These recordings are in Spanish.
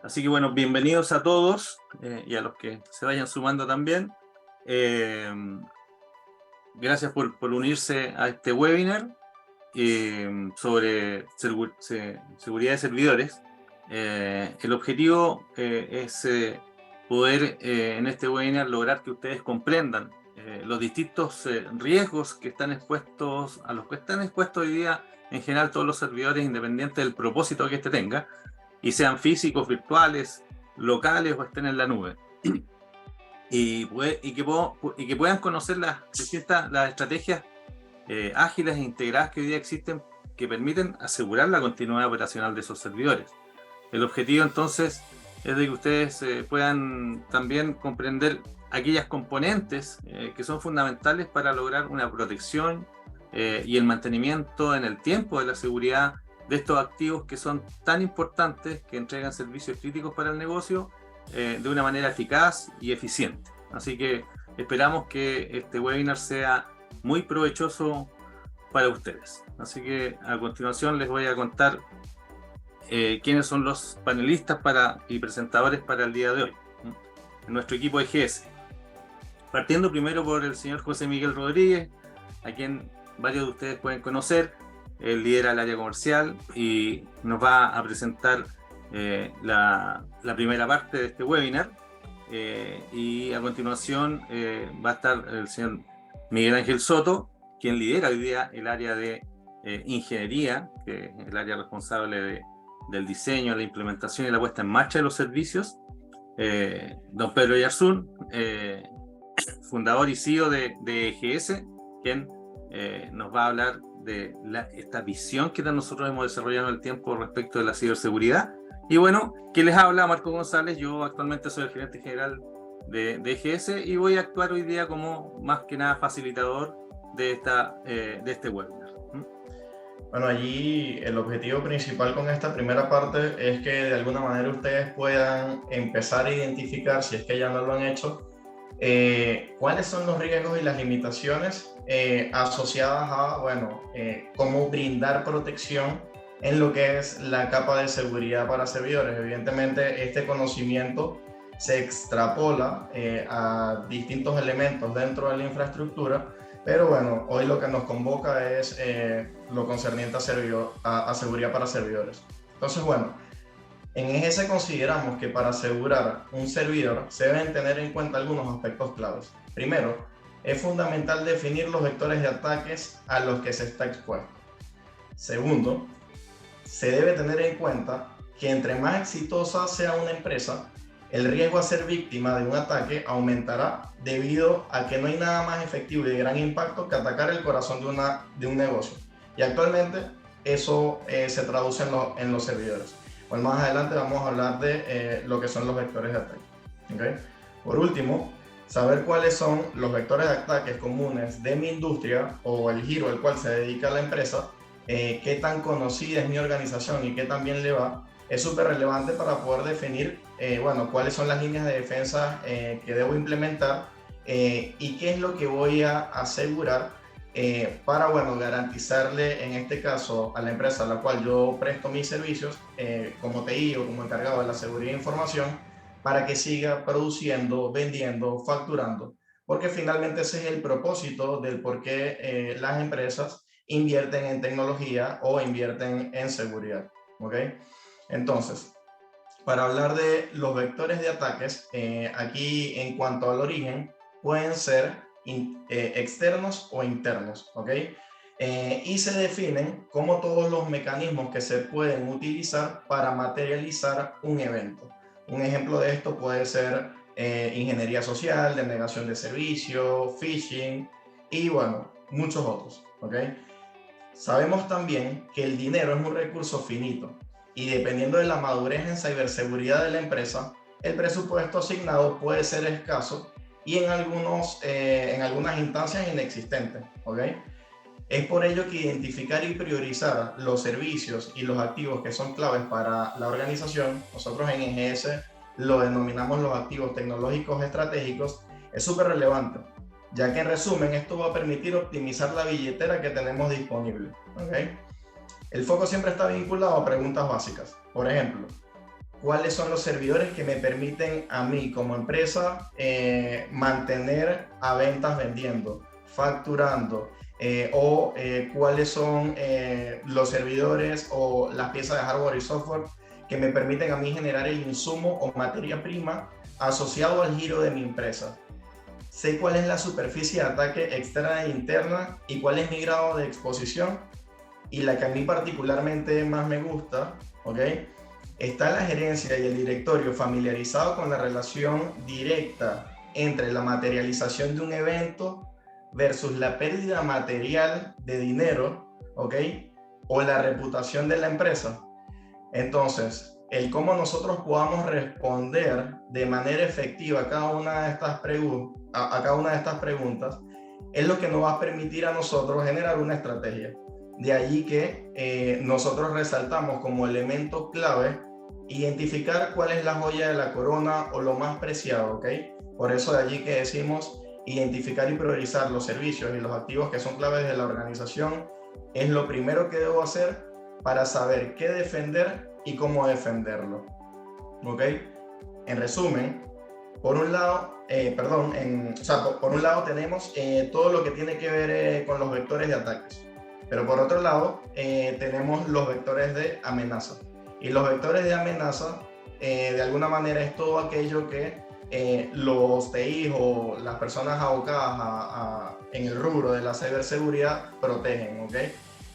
Así que bueno, bienvenidos a todos y a los que se vayan sumando también. Eh, Gracias por unirse a este webinar sobre seguridad de servidores. El objetivo es poder en este webinar lograr que ustedes comprendan los distintos riesgos que están expuestos, a los que están expuestos hoy día en general todos los servidores, independiente del propósito que este tenga, y sean físicos, virtuales, locales o estén en la nube. Y que puedan conocer las estrategias ágiles e integradas que hoy día existen, que permiten asegurar la continuidad operacional de esos servidores. El objetivo entonces es de que ustedes puedan también comprender aquellas componentes que son fundamentales para lograr una protección y el mantenimiento en el tiempo de la seguridad de estos activos que son tan importantes, que entregan servicios críticos para el negocio de una manera eficaz y eficiente. Así que esperamos que este webinar sea muy provechoso para ustedes. Así que a continuación les voy a contar quiénes son los panelistas y presentadores para el día de hoy en nuestro equipo EGS. Partiendo primero por el señor José Miguel Rodríguez, a quien varios de ustedes pueden conocer. Él lidera el área comercial y nos va a presentar la primera parte de este webinar. Y a continuación va a estar el señor Miguel Ángel Soto, quien lidera hoy día el área de ingeniería, que es el área responsable del diseño, la implementación y la puesta en marcha de los servicios. Don Pedro Yarzún, fundador y CEO de EGS, quien nos va a hablar de esta visión que nosotros hemos desarrollado en el tiempo respecto de la ciberseguridad. Y bueno, que les habla Marco González. Yo actualmente soy el gerente general de EGS y voy a actuar hoy día como más que nada facilitador de este webinar. Bueno, allí el objetivo principal con esta primera parte es que de alguna manera ustedes puedan empezar a identificar, si es que ya no lo han hecho, cuáles son los riesgos y las limitaciones asociadas a, cómo brindar protección en lo que es la capa de seguridad para servidores. Evidentemente, este conocimiento se extrapola a distintos elementos dentro de la infraestructura, pero bueno, hoy lo que nos convoca es lo concerniente a seguridad para servidores. Entonces, bueno, en EGS consideramos que para asegurar un servidor se deben tener en cuenta algunos aspectos claves. Primero, es fundamental definir los vectores de ataques a los que se está expuesto. Segundo, se debe tener en cuenta que entre más exitosa sea una empresa, el riesgo a ser víctima de un ataque aumentará debido a que no hay nada más efectivo y de gran impacto que atacar el corazón de un negocio. Y actualmente eso se traduce en los servidores. Bueno, más adelante vamos a hablar de lo que son los vectores de ataque. ¿Okay? Por último, saber cuáles son los vectores de ataques comunes de mi industria o el giro al cual se dedica la empresa, qué tan conocida es mi organización y qué tan bien le va, es súper relevante para poder definir cuáles son las líneas de defensa que debo implementar y qué es lo que voy a asegurar para garantizarle en este caso a la empresa a la cual yo presto mis servicios como TI o como encargado de la seguridad de información, para que siga produciendo, vendiendo, facturando, porque finalmente ese es el propósito del por qué las empresas invierten en tecnología o invierten en seguridad. ¿Okay? Entonces, para hablar de los vectores de ataques, aquí en cuanto al origen, pueden ser externos o internos, ¿ok? Y se definen como todos los mecanismos que se pueden utilizar para materializar un evento. Un ejemplo de esto puede ser ingeniería social, denegación de servicio, phishing y muchos otros, ¿ok? Sabemos también que el dinero es un recurso finito y dependiendo de la madurez en ciberseguridad de la empresa, el presupuesto asignado puede ser escaso y en algunas instancias inexistente. ¿Okay? Es por ello que identificar y priorizar los servicios y los activos que son claves para la organización, nosotros en EGS lo denominamos los activos tecnológicos estratégicos, es súper relevante, ya que en resumen esto va a permitir optimizar la billetera que tenemos disponible. ¿Okay? El foco siempre está vinculado a preguntas básicas. Por ejemplo, cuáles son los servidores que me permiten a mí como empresa mantener a ventas vendiendo, facturando, cuáles son los servidores o las piezas de hardware y software que me permiten a mí generar el insumo o materia prima asociado al giro de mi empresa. Sé cuál es la superficie de ataque externa e interna y cuál es mi grado de exposición. Y la que a mí particularmente más me gusta, ¿ok? Está la gerencia y el directorio familiarizado con la relación directa entre la materialización de un evento versus la pérdida material de dinero, ¿ok? O la reputación de la empresa. Entonces, el cómo nosotros podamos responder de manera efectiva a cada una de estas preguntas es lo que nos va a permitir a nosotros generar una estrategia. De allí que nosotros resaltamos como elemento clave identificar cuál es la joya de la corona o lo más preciado, ¿ok? Por eso de allí que decimos identificar y priorizar los servicios y los activos que son claves de la organización es lo primero que debo hacer para saber qué defender y cómo defenderlo, ¿ok? En resumen, por un lado, por un lado tenemos todo lo que tiene que ver con los vectores de ataques, pero por otro lado tenemos los vectores de amenaza. Y los vectores de amenaza, de alguna manera, es todo aquello que los TI o las personas abocadas en el rubro de la ciberseguridad protegen, ¿ok?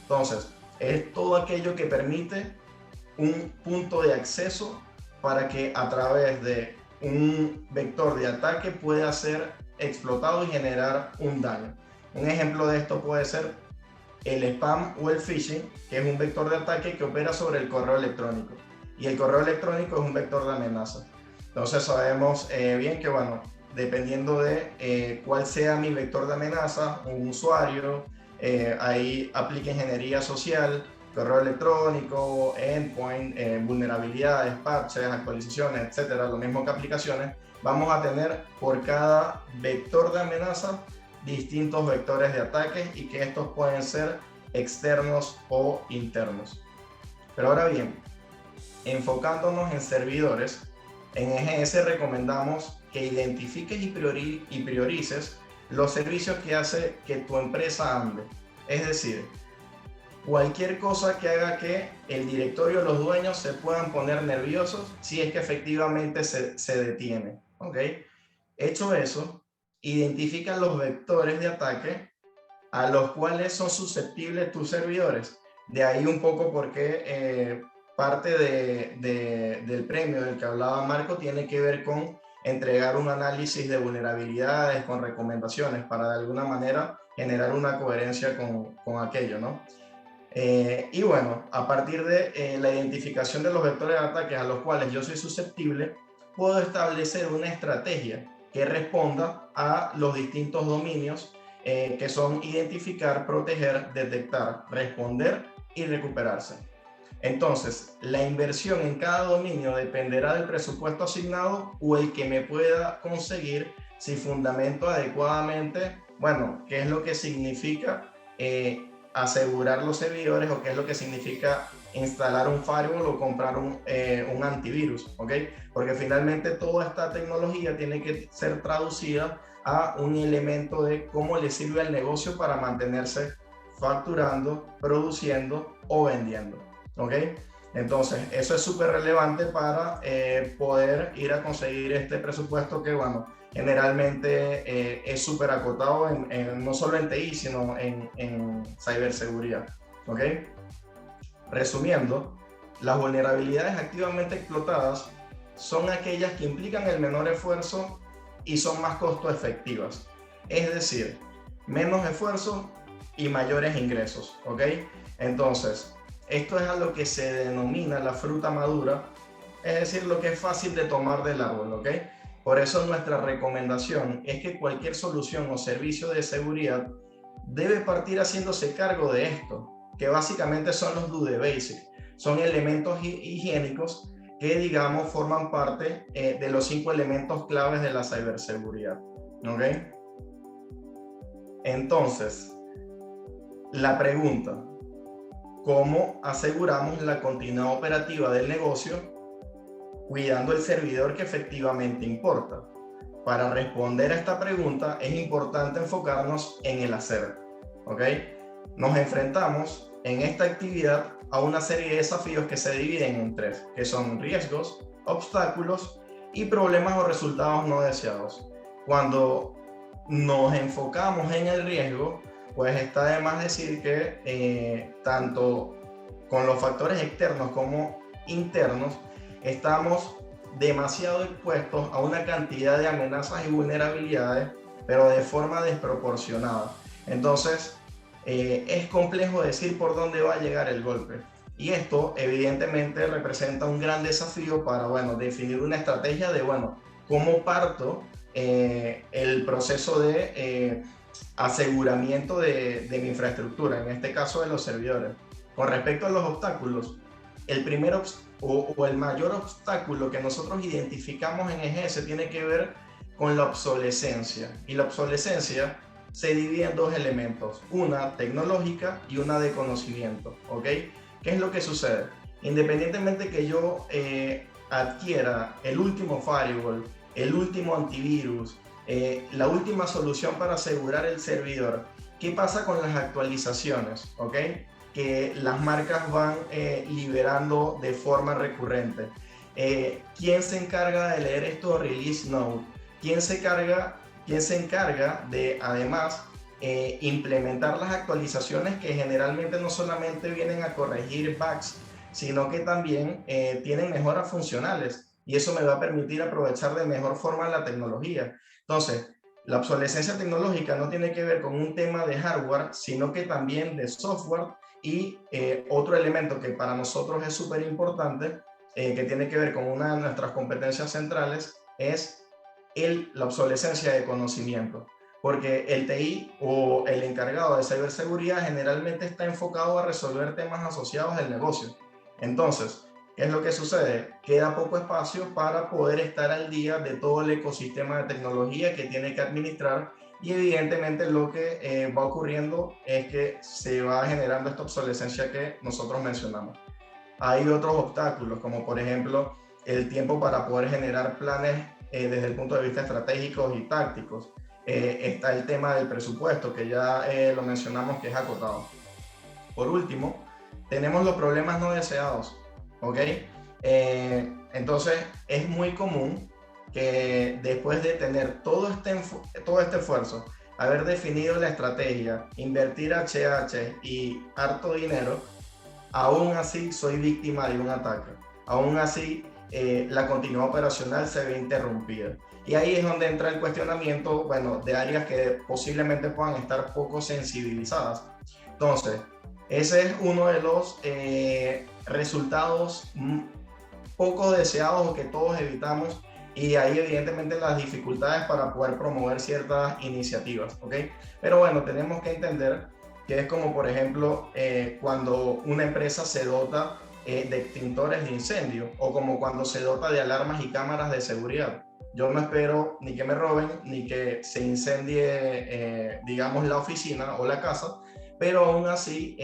Entonces, es todo aquello que permite un punto de acceso para que a través de un vector de ataque pueda ser explotado y generar un daño. Un ejemplo de esto puede ser el spam o el phishing, que es un vector de ataque que opera sobre el correo electrónico. Y el correo electrónico es un vector de amenaza. Entonces sabemos bien que, bueno, dependiendo de cuál sea mi vector de amenaza, un usuario, ahí aplica ingeniería social, correo electrónico, endpoint, vulnerabilidades, parches, actualizaciones, etcétera, lo mismo que aplicaciones, vamos a tener por cada vector de amenaza distintos vectores de ataque y que estos pueden ser externos o internos. Pero ahora bien, enfocándonos en servidores, en EGS recomendamos que identifiques y priorices los servicios que hace que tu empresa ande. Es decir, cualquier cosa que haga que el directorio o los dueños se puedan poner nerviosos si es que efectivamente se detiene, ¿ok? Hecho eso, identifica los vectores de ataque a los cuales son susceptibles tus servidores. De ahí un poco porque parte del premio del que hablaba Marco tiene que ver con entregar un análisis de vulnerabilidades con recomendaciones para de alguna manera generar una coherencia con aquello, ¿no? Y bueno, a partir de la identificación de los vectores de ataques a los cuales yo soy susceptible, puedo establecer una estrategia que responda a los distintos dominios que son identificar, proteger, detectar, responder y recuperarse. Entonces, la inversión en cada dominio dependerá del presupuesto asignado o el que me pueda conseguir si fundamento adecuadamente, bueno, qué es lo que significa asegurar los servidores o qué es lo que significa instalar un firewall o comprar un antivirus, ¿ok? Porque finalmente toda esta tecnología tiene que ser traducida a un elemento de cómo le sirve al negocio para mantenerse facturando, produciendo o vendiendo, ¿ok? Entonces, eso es súper relevante para poder ir a conseguir este presupuesto que, bueno, generalmente es súper acotado no solo en TI, sino en ciberseguridad, ¿ok? Resumiendo, las vulnerabilidades activamente explotadas son aquellas que implican el menor esfuerzo y son más costo efectivas. Es decir, menos esfuerzo y mayores ingresos, ¿ok? Entonces, esto es a lo que se denomina la fruta madura, es decir, lo que es fácil de tomar del árbol, ¿ok? Por eso nuestra recomendación es que cualquier solución o servicio de seguridad debe partir haciéndose cargo de esto, que básicamente son los do the basic, son elementos higiénicos que, digamos, forman parte de los 5 elementos claves de la ciberseguridad, ¿ok? Entonces, la pregunta, ¿cómo aseguramos la continuidad operativa del negocio cuidando el servidor que efectivamente importa. Para responder a esta pregunta es importante enfocarnos en el hacer, ¿ok? Nos enfrentamos en esta actividad a una serie de desafíos que se dividen en tres, que son riesgos, obstáculos y problemas o resultados no deseados. Cuando nos enfocamos en el riesgo, pues está de más decir que tanto con los factores externos como internos estamos demasiado expuestos a una cantidad de amenazas y vulnerabilidades, pero de forma desproporcionada. Entonces, es complejo decir por dónde va a llegar el golpe. Y esto evidentemente representa un gran desafío para, definir una estrategia de, cómo parto el proceso de aseguramiento de mi infraestructura, en este caso de los servidores. Con respecto a los obstáculos, el primer o el mayor obstáculo que nosotros identificamos en EGS tiene que ver con la obsolescencia. Y la obsolescencia se divide en dos elementos, una tecnológica y una de conocimiento, ¿ok? ¿Qué es lo que sucede? Independientemente que yo adquiera el último firewall, el último antivirus, la última solución para asegurar el servidor, ¿qué pasa con las actualizaciones? ¿Ok? Que las marcas van liberando de forma recurrente. ¿Quién se encarga de leer estos release notes? ¿Quién se encarga de, además, implementar las actualizaciones que generalmente no solamente vienen a corregir bugs, sino que también tienen mejoras funcionales? Y eso me va a permitir aprovechar de mejor forma la tecnología. Entonces, la obsolescencia tecnológica no tiene que ver con un tema de hardware, sino que también de software. Y otro elemento que para nosotros es súper importante, que tiene que ver con una de nuestras competencias centrales, es la obsolescencia de conocimiento. Porque el TI o el encargado de ciberseguridad generalmente está enfocado a resolver temas asociados al negocio. Entonces, ¿qué es lo que sucede? Queda poco espacio para poder estar al día de todo el ecosistema de tecnología que tiene que administrar. Y evidentemente lo que va ocurriendo es que se va generando esta obsolescencia que nosotros mencionamos. Hay otros obstáculos, como por ejemplo el tiempo para poder generar planes desde el punto de vista estratégico y tácticos. Está el tema del presupuesto, que ya lo mencionamos, que es acotado. Por último, tenemos los problemas no deseados, ¿ok? Entonces es muy común que después de tener todo este esfuerzo, haber definido la estrategia, invertir HH y harto dinero, aún así soy víctima de un ataque. Aún así, la continuidad operacional se ve interrumpida. Y ahí es donde entra el cuestionamiento, de áreas que posiblemente puedan estar poco sensibilizadas. Entonces, ese es uno de los resultados poco deseados o que todos evitamos. Y ahí evidentemente las dificultades para poder promover ciertas iniciativas, ¿ok? Pero tenemos que entender que es como, por ejemplo, cuando una empresa se dota de extintores de incendio, o como cuando se dota de alarmas y cámaras de seguridad. Yo no espero ni que me roben, ni que se incendie, digamos, la oficina o la casa, pero aún así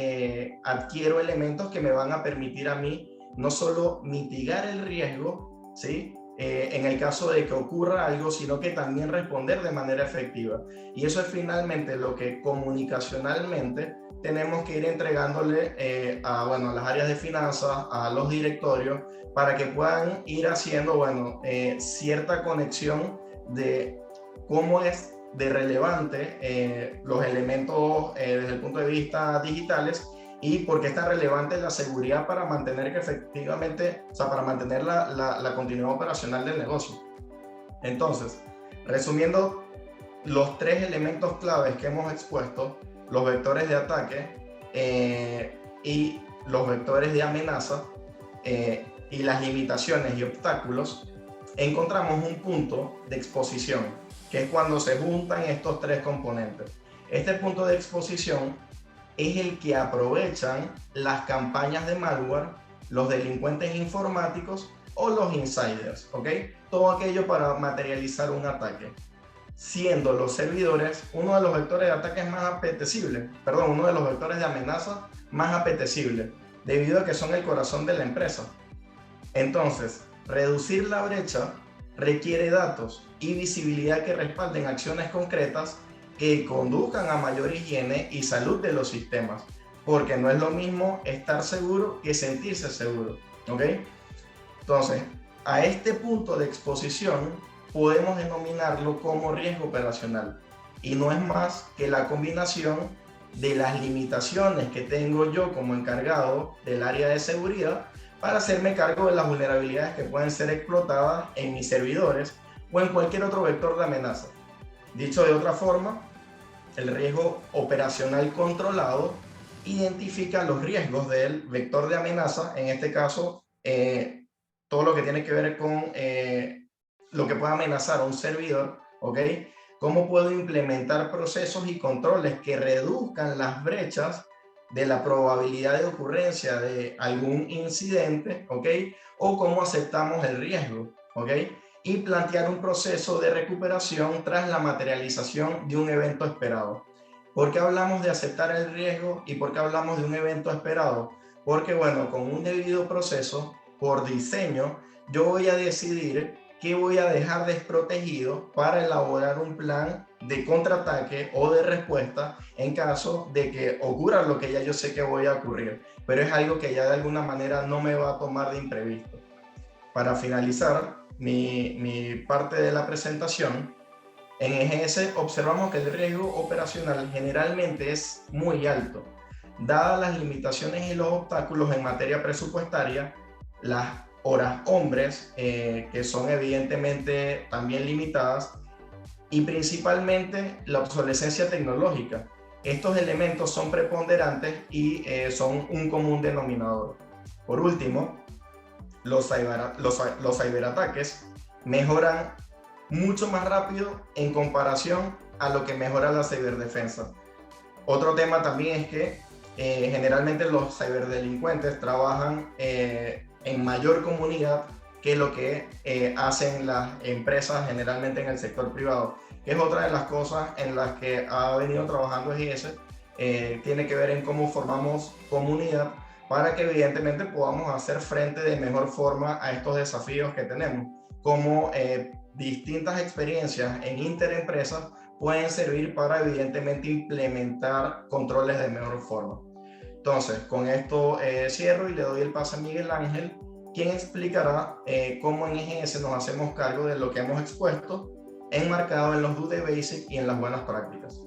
adquiero elementos que me van a permitir a mí no solo mitigar el riesgo, ¿sí?, en el caso de que ocurra algo, sino que también responder de manera efectiva. Y eso es finalmente lo que comunicacionalmente tenemos que ir entregándole a las áreas de finanzas, a los directorios, para que puedan ir haciendo cierta conexión de cómo es de relevante los elementos desde el punto de vista digitales, y por qué es tan relevante la seguridad para mantener que efectivamente, para mantener la continuidad operacional del negocio. Entonces, resumiendo los tres elementos claves que hemos expuesto, los vectores de ataque y los vectores de amenaza y las limitaciones y obstáculos, encontramos un punto de exposición, que es cuando se juntan estos tres componentes. Este punto de exposición es el que aprovechan las campañas de malware, los delincuentes informáticos o los insiders, ¿ok? Todo aquello para materializar un ataque, siendo los servidores uno de los vectores de ataque más apetecibles, uno de los vectores de amenaza más apetecibles, debido a que son el corazón de la empresa. Entonces, Reducir la brecha requiere datos y visibilidad que respalden acciones concretas que conduzcan a mayor higiene y salud de los sistemas, porque no es lo mismo estar seguro que sentirse seguro, ¿ok? Entonces, a este punto de exposición podemos denominarlo como riesgo operacional y no es más que la combinación de las limitaciones que tengo yo como encargado del área de seguridad para hacerme cargo de las vulnerabilidades que pueden ser explotadas en mis servidores o en cualquier otro vector de amenaza. Dicho de otra forma, el riesgo operacional controlado identifica los riesgos del vector de amenaza, en este caso, todo lo que tiene que ver con lo que puede amenazar a un servidor, ¿ok? ¿Cómo puedo implementar procesos y controles que reduzcan las brechas de la probabilidad de ocurrencia de algún incidente, ¿ok? O cómo aceptamos el riesgo, ¿ok? Y plantear un proceso de recuperación tras la materialización de un evento esperado. ¿Por qué hablamos de aceptar el riesgo y por qué hablamos de un evento esperado? Porque, bueno, con un debido proceso, por diseño, yo voy a decidir qué voy a dejar desprotegido para elaborar un plan de contraataque o de respuesta en caso de que ocurra lo que ya yo sé que voy a ocurrir, pero es algo que ya de alguna manera no me va a tomar de imprevisto. Para finalizar mi parte de la presentación, en EGS observamos que el riesgo operacional generalmente es muy alto, dadas las limitaciones y los obstáculos en materia presupuestaria, las horas hombres, que son evidentemente también limitadas, y principalmente la obsolescencia tecnológica. Estos elementos son preponderantes y son un común denominador. Por último, los ciberataques mejoran mucho más rápido en comparación a lo que mejora la ciberdefensa. Otro tema también es que generalmente los ciberdelincuentes trabajan en mayor comunidad que lo que hacen las empresas generalmente en el sector privado, que es otra de las cosas en las que ha venido trabajando EGS. Tiene que ver en cómo formamos comunidad para que evidentemente podamos hacer frente de mejor forma a estos desafíos que tenemos, como distintas experiencias en interempresas pueden servir para evidentemente implementar controles de mejor forma. Entonces, con esto cierro y le doy el pase a Miguel Ángel, quien explicará cómo en EGS nos hacemos cargo de lo que hemos expuesto, enmarcado en los Do the Basic y en las buenas prácticas.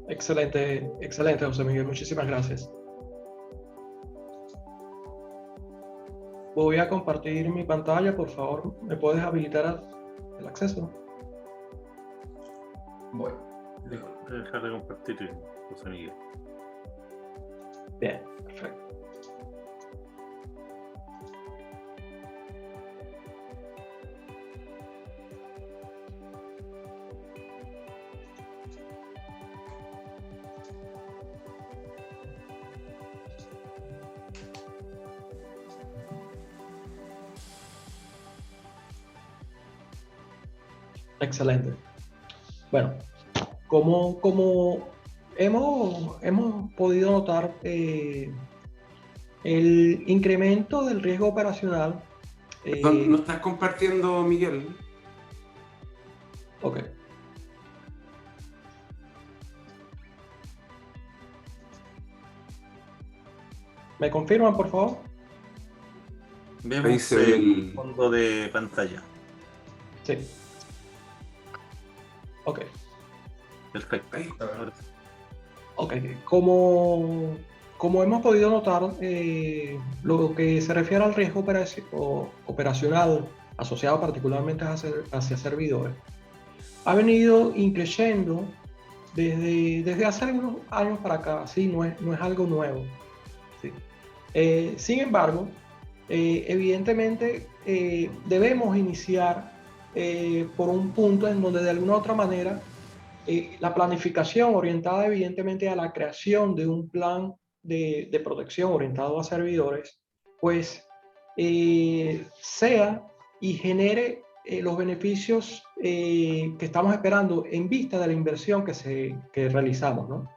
Excelente, excelente, José Miguel, muchísimas gracias. Voy a compartir mi pantalla, por favor, ¿me puedes habilitar el acceso? Voy. Dejar de compartir, José Miguel. Bien, perfecto. Excelente. Bueno, como hemos podido notar, el incremento del riesgo operacional... ¿No estás compartiendo, Miguel? Ok. ¿Me confirman, por favor? Vemos el fondo de pantalla. Sí. Ok. Perfecto. Ok. Como hemos podido notar, lo que se refiere al riesgo operacional asociado particularmente hacia servidores, ha venido increciendo desde hace algunos años para acá. Sí, no es algo nuevo. Sí. Sin embargo, evidentemente debemos iniciar por un punto en donde de alguna u otra manera la planificación orientada evidentemente a la creación de un plan de protección orientado a servidores, pues sea y genere los beneficios que estamos esperando en vista de la inversión que realizamos, ¿no?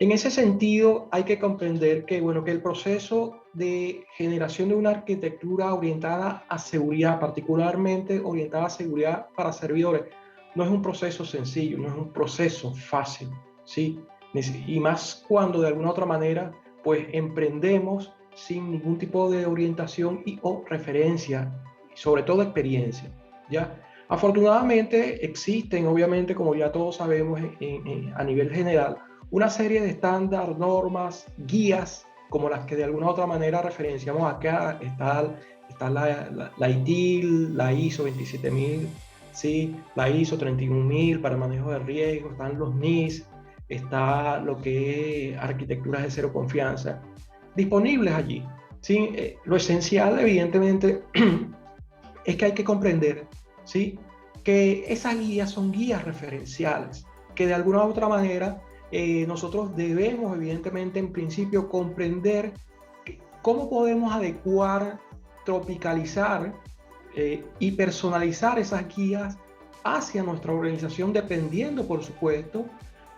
En ese sentido, hay que comprender que, bueno, que el proceso de generación de una arquitectura orientada a seguridad, particularmente orientada a seguridad para servidores, no es un proceso sencillo, no es un proceso fácil, ¿sí? Y más cuando de alguna otra manera, pues emprendemos sin ningún tipo de orientación y o referencia, sobre todo experiencia, ¿ya? Afortunadamente existen, obviamente, como ya todos sabemos, a nivel general, una serie de estándares, normas, guías, como las que de alguna u otra manera referenciamos acá. Está la ITIL, la ISO 27000, ¿sí? La ISO 31000 para manejo de riesgo, están los NIS, está lo que es arquitecturas de cero confianza, disponibles allí, ¿sí? Lo esencial, evidentemente, es que hay que comprender, ¿sí?, que esas guías son guías referenciales, que de alguna u otra manera nosotros debemos, evidentemente, en principio, comprender cómo podemos adecuar, tropicalizar y personalizar esas guías hacia nuestra organización, dependiendo, por supuesto,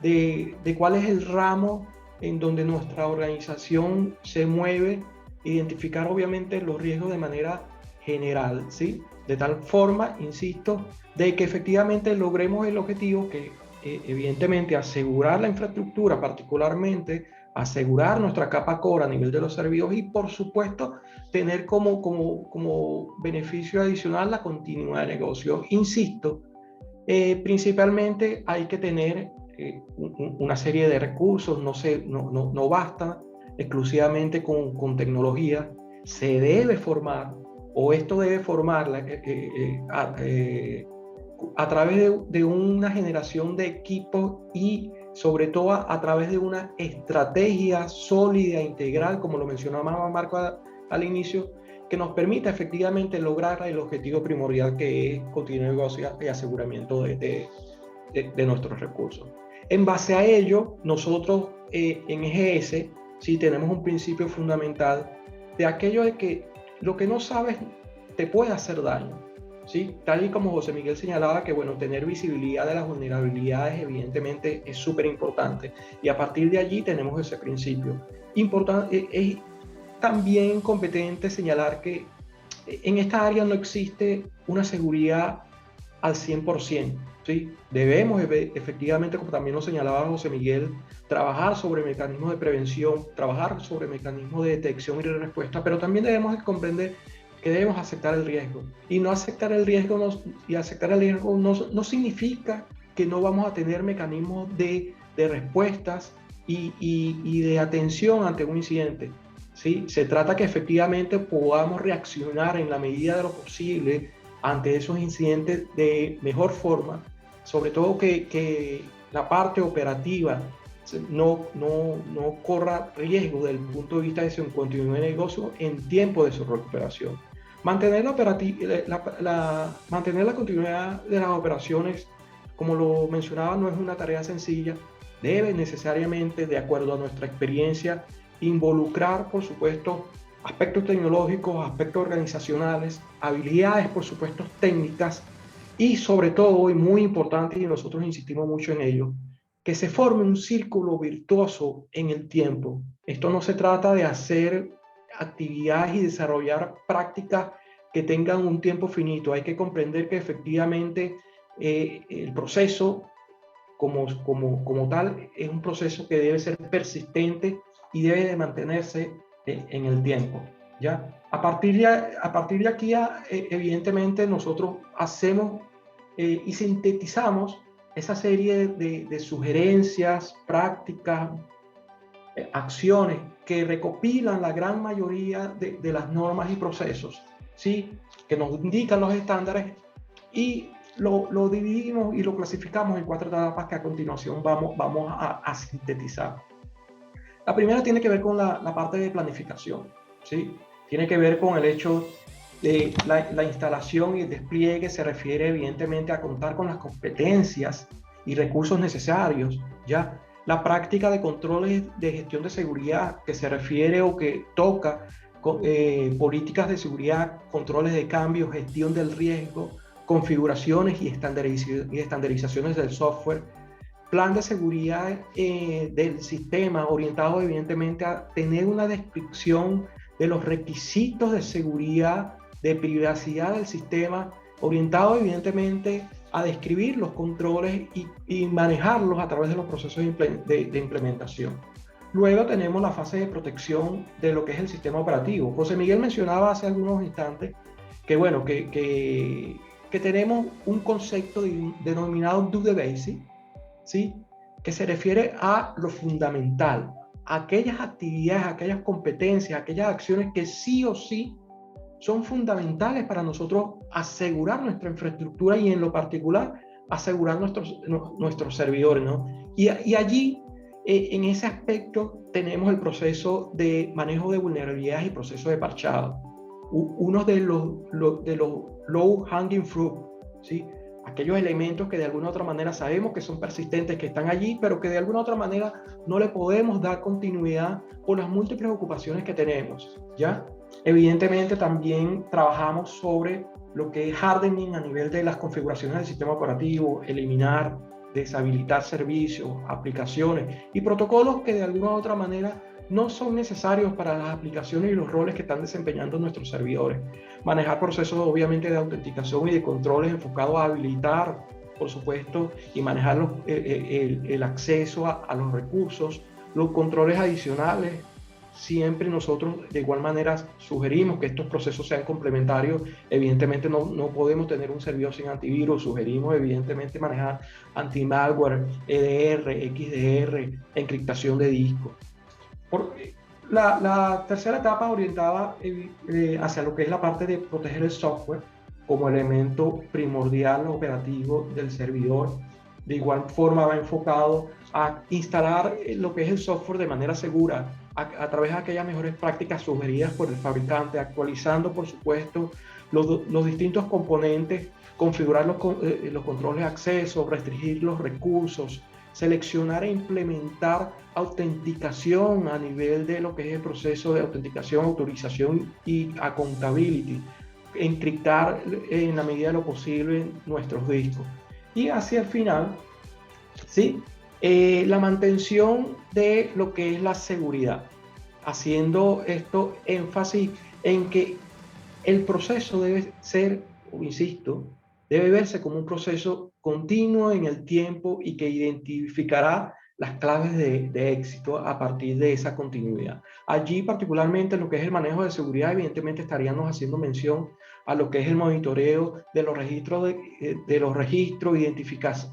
de cuál es el ramo en donde nuestra organización se mueve, identificar, obviamente, los riesgos de manera general, ¿sí? De tal forma, insisto, de que efectivamente logremos el objetivo que evidentemente asegurar la infraestructura, particularmente asegurar nuestra capa core a nivel de los servidores y por supuesto tener como beneficio adicional la continuidad de negocio. Insisto, principalmente hay que tener una serie de recursos, no basta exclusivamente con tecnología, se debe formar, o esto debe formarla a través de una generación de equipos y sobre todo a través de una estrategia sólida, integral, como lo mencionaba Marco al inicio, que nos permita efectivamente lograr el objetivo primordial, que es continuidad de negocio y aseguramiento de nuestros recursos. En base a ello, nosotros en EGS sí tenemos un principio fundamental de aquello de que lo que no sabes te puede hacer daño, ¿sí? Tal y como José Miguel señalaba, que bueno, tener visibilidad de las vulnerabilidades evidentemente es súper importante, y a partir de allí tenemos ese principio. Es también competente señalar que en esta área no existe una seguridad al 100%, ¿sí? Debemos efectivamente, como también lo señalaba José Miguel, trabajar sobre mecanismos de prevención, trabajar sobre mecanismos de detección y de respuesta, pero también debemos comprender que debemos aceptar el riesgo. Y no aceptar el riesgo no significa que no vamos a tener mecanismos de respuestas y de atención ante un incidente, ¿sí? Se trata que efectivamente podamos reaccionar en la medida de lo posible ante esos incidentes de mejor forma, sobre todo que la parte operativa no corra riesgo desde el punto de vista de su continuidad de negocio en tiempo de su recuperación. Mantener la continuidad de las operaciones, como lo mencionaba, no es una tarea sencilla. Debe necesariamente, de acuerdo a nuestra experiencia, involucrar, por supuesto, aspectos tecnológicos, aspectos organizacionales, habilidades, por supuesto, técnicas, y sobre todo, y muy importante, y nosotros insistimos mucho en ello, que se forme un círculo virtuoso en el tiempo. Esto no se trata de hacer actividades y desarrollar prácticas que tengan un tiempo finito. Hay que comprender que efectivamente el proceso como tal es un proceso que debe ser persistente y debe de mantenerse en el tiempo, ¿ya? A partir de aquí, evidentemente, nosotros hacemos y sintetizamos esa serie de sugerencias, prácticas, acciones que recopilan la gran mayoría de las normas y procesos, ¿sí?, que nos indican los estándares, y lo dividimos y lo clasificamos en 4 etapas que a continuación vamos a sintetizar. La primera tiene que ver con la parte de planificación, ¿sí? Tiene que ver con el hecho de la instalación y el despliegue. Se refiere evidentemente a contar con las competencias y recursos necesarios, ¿ya? La práctica de controles de gestión de seguridad, que se refiere o que toca políticas de seguridad, controles de cambio, gestión del riesgo, configuraciones y estandarizaciones del software. plan de seguridad del sistema, orientado evidentemente a tener una descripción de los requisitos de seguridad, de privacidad del sistema, orientado evidentemente a describir los controles y manejarlos a través de los procesos de implementación. Luego tenemos la fase de protección de lo que es el sistema operativo. José Miguel mencionaba hace algunos instantes que, bueno, que tenemos un concepto denominado do the basic, ¿sí? Que se refiere a lo fundamental, a aquellas actividades, aquellas competencias, aquellas acciones que sí o sí son fundamentales para nosotros asegurar nuestra infraestructura y en lo particular asegurar nuestros servidores, ¿no? Y allí, en ese aspecto, tenemos el proceso de manejo de vulnerabilidades y proceso de parchado. Uno de los low hanging fruit, ¿sí? Aquellos elementos que de alguna u otra manera sabemos que son persistentes, que están allí, pero que de alguna u otra manera no le podemos dar continuidad por las múltiples ocupaciones que tenemos, ¿ya? Evidentemente también trabajamos sobre lo que es hardening a nivel de las configuraciones del sistema operativo, eliminar, deshabilitar servicios, aplicaciones y protocolos que de alguna u otra manera no son necesarios para las aplicaciones y los roles que están desempeñando nuestros servidores. Manejar procesos obviamente de autenticación y de controles enfocados a habilitar, por supuesto, y manejar el acceso a los recursos, los controles adicionales. Siempre nosotros de igual manera sugerimos que estos procesos sean complementarios. Evidentemente no podemos tener un servidor sin antivirus. Sugerimos evidentemente manejar anti-malware, EDR, XDR, encriptación de disco. La tercera etapa orientada hacia lo que es la parte de proteger el software como elemento primordial operativo del servidor. De igual forma va enfocado a instalar lo que es el software de manera segura a través de aquellas mejores prácticas sugeridas por el fabricante, actualizando por supuesto los distintos componentes, configurar los controles de acceso, restringir los recursos, seleccionar e implementar autenticación a nivel de lo que es el proceso de autenticación, autorización y accountability, encriptar en la medida de lo posible nuestros discos. Y hacia el final, ¿sí? La mantención de lo que es la seguridad, haciendo esto énfasis en que el proceso debe ser, insisto, debe verse como un proceso continuo en el tiempo y que identificará las claves de éxito a partir de esa continuidad. Allí, particularmente en lo que es el manejo de seguridad, evidentemente estaríamos haciendo mención a lo que es el monitoreo de los registros,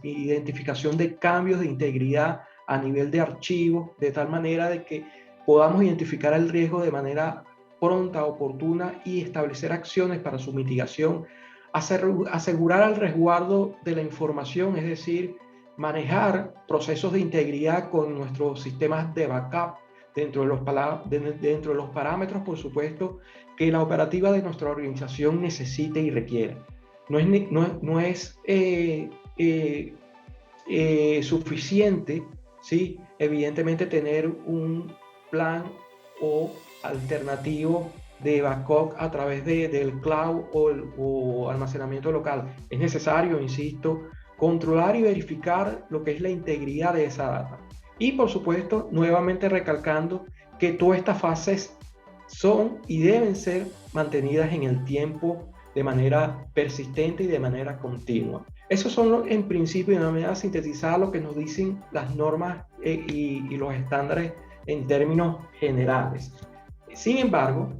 identificación de cambios de integridad a nivel de archivos, de tal manera de que podamos identificar el riesgo de manera pronta, oportuna y establecer acciones para su mitigación, asegurar el resguardo de la información, es decir, manejar procesos de integridad con nuestros sistemas de backup dentro de los parámetros, por supuesto, que la operativa de nuestra organización necesite y requiere. No es suficiente, ¿sí? Evidentemente, tener un plan o alternativo de backup a través del cloud o almacenamiento local. Es necesario, insisto, controlar y verificar lo que es la integridad de esa data. Y por supuesto, nuevamente recalcando que todas estas fases son y deben ser mantenidas en el tiempo de manera persistente y de manera continua. Esos son en principio, de manera sintetizada, lo que nos dicen las normas y los estándares en términos generales. Sin embargo,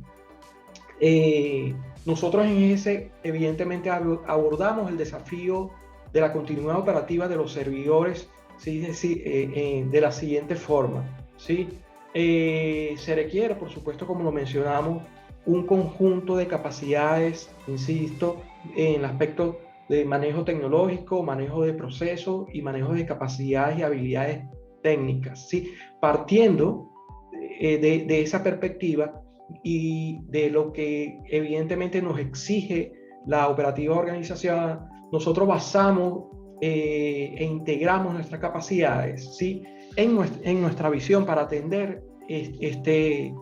nosotros en ese evidentemente abordamos el desafío de la continuidad operativa de los servidores, ¿sí? De la siguiente forma, ¿sí? Se requiere, por supuesto, como lo mencionamos, un conjunto de capacidades, insisto, en el aspecto de manejo tecnológico, manejo de procesos y manejo de capacidades y habilidades técnicas, ¿sí? Partiendo de esa perspectiva y de lo que evidentemente nos exige la operativa organizacional, nosotros basamos e integramos nuestras capacidades, ¿sí? en nuestra visión para atender este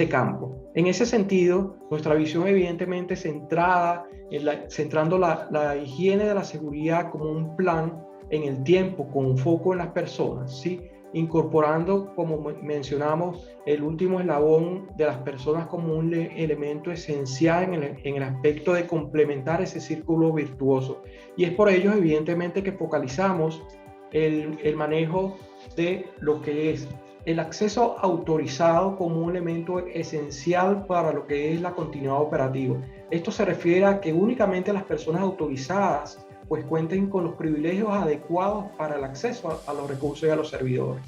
campo. En ese sentido, nuestra visión evidentemente centrando la higiene de la seguridad como un plan en el tiempo con un foco en las personas, ¿sí? Incorporando, como mencionamos, el último eslabón de las personas como un elemento esencial en el aspecto de complementar ese círculo virtuoso. Y es por ello, evidentemente, que focalizamos el manejo de lo que es el acceso autorizado como un elemento esencial para lo que es la continuidad operativa. Esto se refiere a que únicamente las personas autorizadas pues cuenten con los privilegios adecuados para el acceso a los recursos y a los servidores,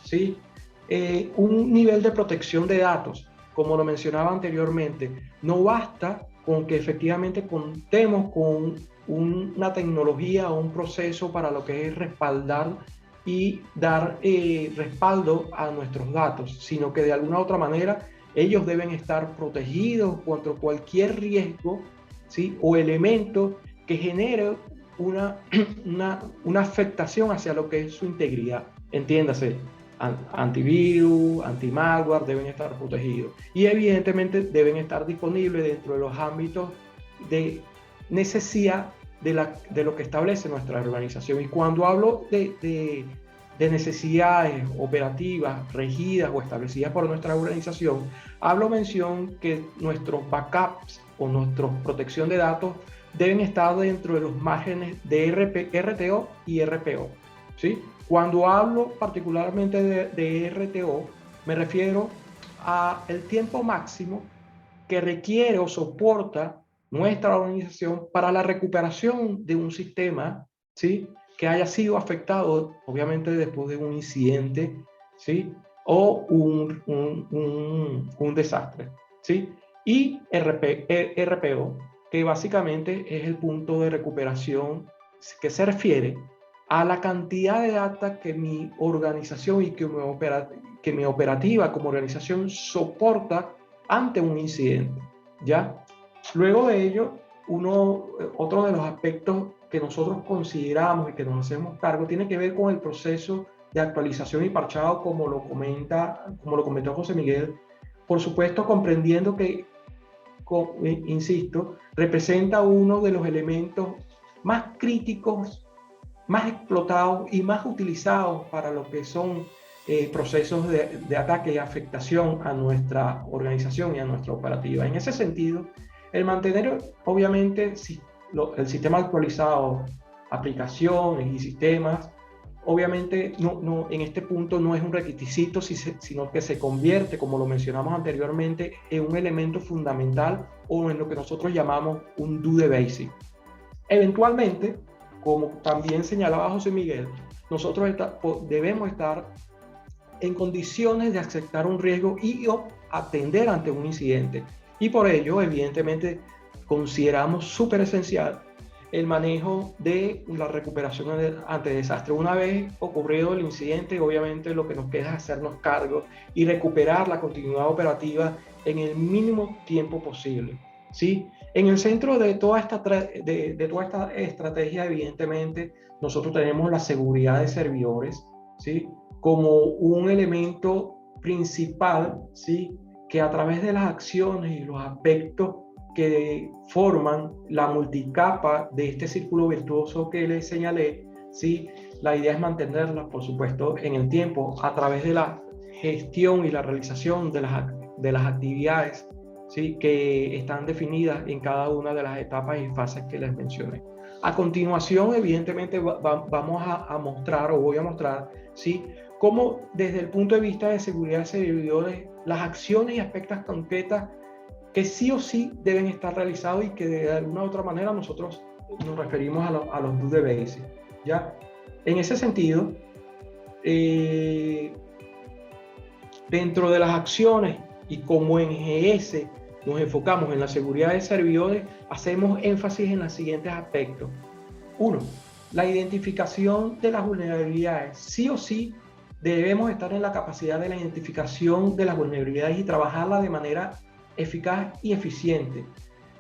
¿sí? Un nivel de protección de datos, como lo mencionaba anteriormente, no basta con que efectivamente contemos con una tecnología o un proceso para lo que es respaldar y dar respaldo a nuestros datos, sino que de alguna u otra manera ellos deben estar protegidos contra cualquier riesgo, ¿sí? O elemento que genere una afectación hacia lo que es su integridad. Entiéndase, antivirus, anti-malware deben estar protegidos y evidentemente deben estar disponibles dentro de los ámbitos de necesidad de lo que establece nuestra organización. Y cuando hablo de necesidades operativas regidas o establecidas por nuestra organización, mención que nuestros backups o nuestra protección de datos deben estar dentro de los márgenes de RTO y RPO, ¿sí? Cuando hablo particularmente de RTO, me refiero al tiempo máximo que requiere o soporta nuestra organización para la recuperación de un sistema, ¿sí? Que haya sido afectado, obviamente después de un incidente, ¿sí? O un desastre, ¿sí? Y RPO, que básicamente es el punto de recuperación que se refiere a la cantidad de data que mi organización y que mi operativa como organización soporta ante un incidente, ¿ya? Luego de ello, otro de los aspectos que nosotros consideramos y que nos hacemos cargo tiene que ver con el proceso de actualización y parchado, como lo comentó José Miguel, por supuesto comprendiendo que, insisto, representa uno de los elementos más críticos, más explotados y más utilizados para lo que son procesos de ataque y afectación a nuestra organización y a nuestra operativa. En ese sentido, el mantener, obviamente, el sistema actualizado, aplicaciones y sistemas, obviamente en este punto no es un requisito, sino que se convierte, como lo mencionamos anteriormente, en un elemento fundamental o en lo que nosotros llamamos un do the basic. Eventualmente, como también señalaba José Miguel, nosotros debemos estar en condiciones de aceptar un riesgo y atender ante un incidente. Y por ello, evidentemente, consideramos súper esencial el manejo de la recuperación ante desastre. Una vez ocurrido el incidente, obviamente lo que nos queda es hacernos cargo y recuperar la continuidad operativa en el mínimo tiempo posible, ¿sí? En el centro de toda esta estrategia, evidentemente, nosotros tenemos la seguridad de servidores, ¿sí? Como un elemento principal, ¿sí? Que a través de las acciones y los aspectos que forman la multicapa de este círculo virtuoso que les señalé, ¿sí? La idea es mantenerla, por supuesto, en el tiempo a través de la gestión y la realización de las actividades, ¿sí? Que están definidas en cada una de las etapas y fases que les mencioné. A continuación, evidentemente, vamos a mostrar, o voy a mostrar, ¿sí? Cómo desde el punto de vista de seguridad de servidores, las acciones y aspectos concretas que sí o sí deben estar realizados y que de alguna u otra manera nosotros nos referimos a los do the basic, ¿ya? En ese sentido, dentro de las acciones y como en GS nos enfocamos en la seguridad de servidores, hacemos énfasis en los siguientes aspectos. 1. La identificación de las vulnerabilidades. Sí o sí debemos estar en la capacidad de la identificación de las vulnerabilidades y trabajarla de manera eficaz y eficiente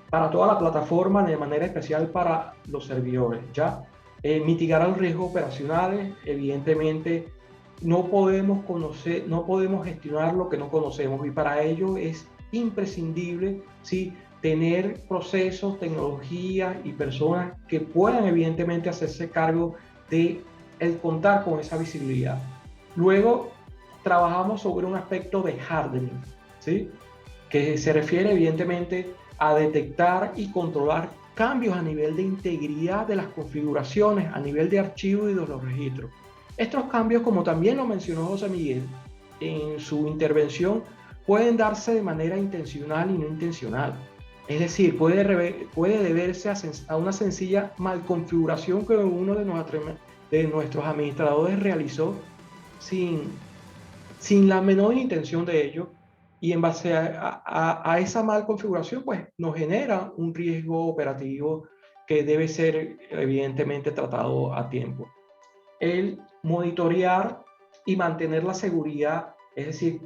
para toda la plataforma, de manera especial para los servidores, ¿ya? Mitigar los riesgos operacionales. Evidentemente no podemos gestionar lo que no conocemos, y para ello es imprescindible, ¿sí? Tener procesos, tecnologías y personas que puedan evidentemente hacerse cargo de el contar con esa visibilidad. Luego trabajamos sobre un aspecto de hardening, ¿sí? Que se refiere evidentemente a detectar y controlar cambios a nivel de integridad de las configuraciones, a nivel de archivo y de los registros. Estos cambios, como también lo mencionó José Miguel en su intervención, pueden darse de manera intencional y no intencional. Es decir, puede deberse a una sencilla malconfiguración que uno de nuestros administradores realizó sin la menor intención de ello, y en base a esa mal configuración, pues nos genera un riesgo operativo que debe ser evidentemente tratado a tiempo. El monitorear y mantener la seguridad, es decir,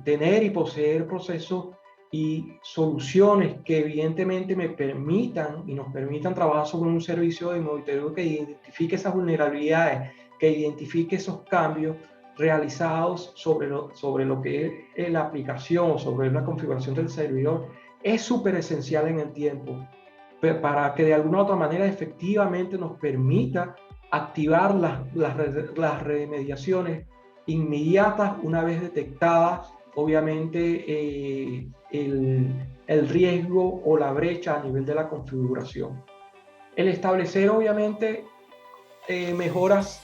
tener y poseer procesos y soluciones que evidentemente me permitan y nos permitan trabajar sobre un servicio de monitoreo que identifique esas vulnerabilidades, que identifique esos cambios realizados sobre lo que es la aplicación, sobre la configuración del servidor, es súper esencial en el tiempo, para que de alguna u otra manera efectivamente nos permita activar las remediaciones inmediatas una vez detectadas, obviamente, el riesgo o la brecha a nivel de la configuración. El establecer, obviamente, mejoras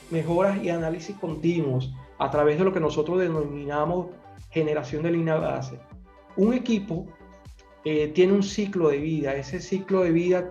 y análisis continuos a través de lo que nosotros denominamos generación de línea base. Un equipo tiene un ciclo de vida. Ese ciclo de vida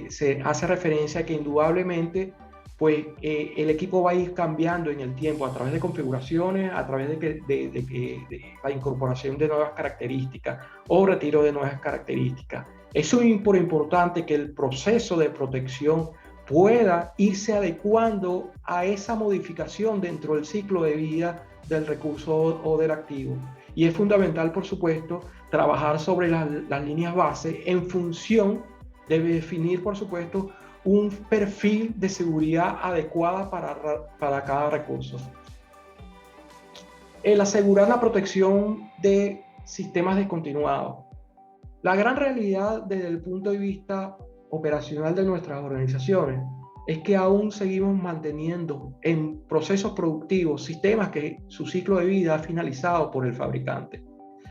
se hace referencia a que indudablemente pues, el equipo va a ir cambiando en el tiempo a través de configuraciones, a través de la incorporación de nuevas características o retiro de nuevas características. Es súper importante que el proceso de protección pueda irse adecuando a esa modificación dentro del ciclo de vida del recurso o del activo. Y es fundamental, por supuesto, trabajar sobre las líneas base en función de definir, por supuesto, un perfil de seguridad adecuada para cada recurso. El asegurar la protección de sistemas descontinuados. La gran realidad desde el punto de vista operacional de nuestras organizaciones es que aún seguimos manteniendo en procesos productivos sistemas que su ciclo de vida ha finalizado por el fabricante.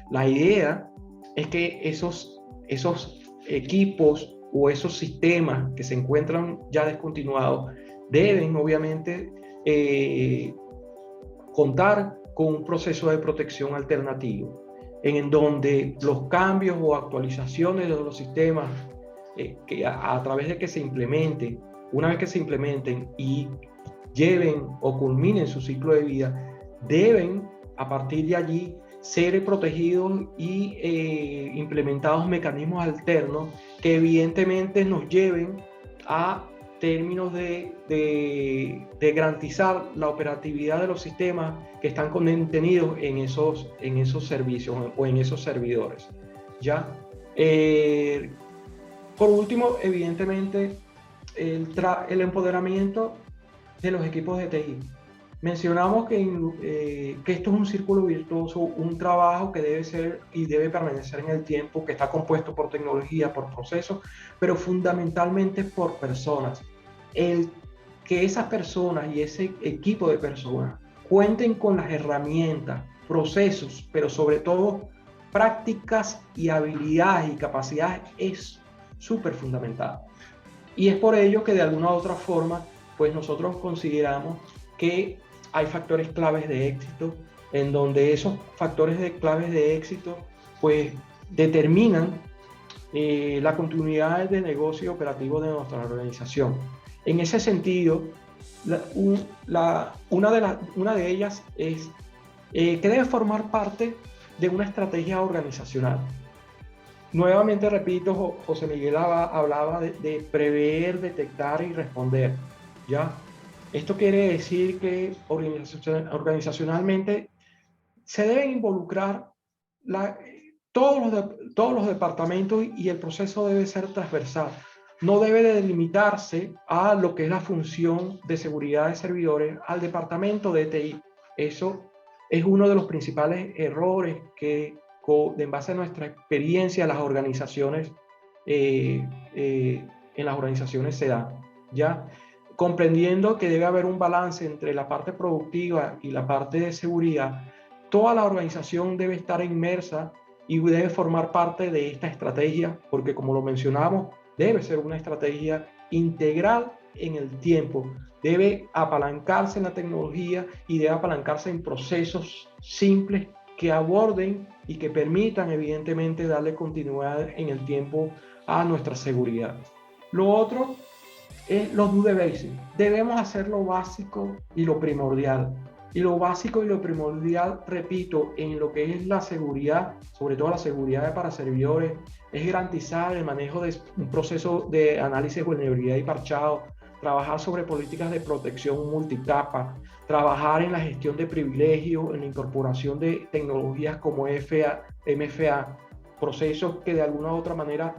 La idea es que esos equipos o esos sistemas que se encuentran ya descontinuados deben obviamente contar con un proceso de protección alternativo en donde los cambios o actualizaciones de los sistemas que a través de que se implementen, una vez que se implementen y lleven o culminen su ciclo de vida, deben a partir de allí ser protegidos y implementados mecanismos alternos que evidentemente nos lleven a términos de garantizar la operatividad de los sistemas que están contenidos en esos servicios o en esos servidores. ¿Ya? Por último, evidentemente, el empoderamiento de los equipos de TI. Mencionamos que esto es un círculo virtuoso, un trabajo que debe ser y debe permanecer en el tiempo, que está compuesto por tecnología, por procesos, pero fundamentalmente por personas. Que esas personas y ese equipo de personas cuenten con las herramientas, procesos, pero sobre todo prácticas y habilidades y capacidades es súper fundamental. Y es por ello que de alguna u otra forma, pues nosotros consideramos que hay factores claves de éxito, en donde esos factores claves de éxito pues determinan la continuidad de negocio operativo de nuestra organización. En ese sentido, una de ellas es que debe formar parte de una estrategia organizacional. Nuevamente repito, José Miguel hablaba de prever, detectar y responder, ¿ya? Esto quiere decir que organizacionalmente se deben involucrar todos los departamentos y el proceso debe ser transversal. No debe delimitarse a lo que es la función de seguridad de servidores al departamento de TI. Eso es uno de los principales errores que, en base a nuestra experiencia, en las organizaciones se dan, ¿ya? comprendiendo que debe haber un balance entre la parte productiva y la parte de seguridad, toda la organización debe estar inmersa y debe formar parte de esta estrategia, porque como lo mencionamos, debe ser una estrategia integral en el tiempo, debe apalancarse en la tecnología y debe apalancarse en procesos simples que aborden y que permitan evidentemente darle continuidad en el tiempo a nuestra seguridad. Lo otro es los do the basic. Debemos hacer lo básico y lo primordial. Y lo básico y lo primordial, repito, en lo que es la seguridad, sobre todo la seguridad para servidores, es garantizar el manejo de un proceso de análisis de vulnerabilidad y parchado, trabajar sobre políticas de protección multicapa, trabajar en la gestión de privilegios, en la incorporación de tecnologías como MFA, procesos que de alguna u otra manera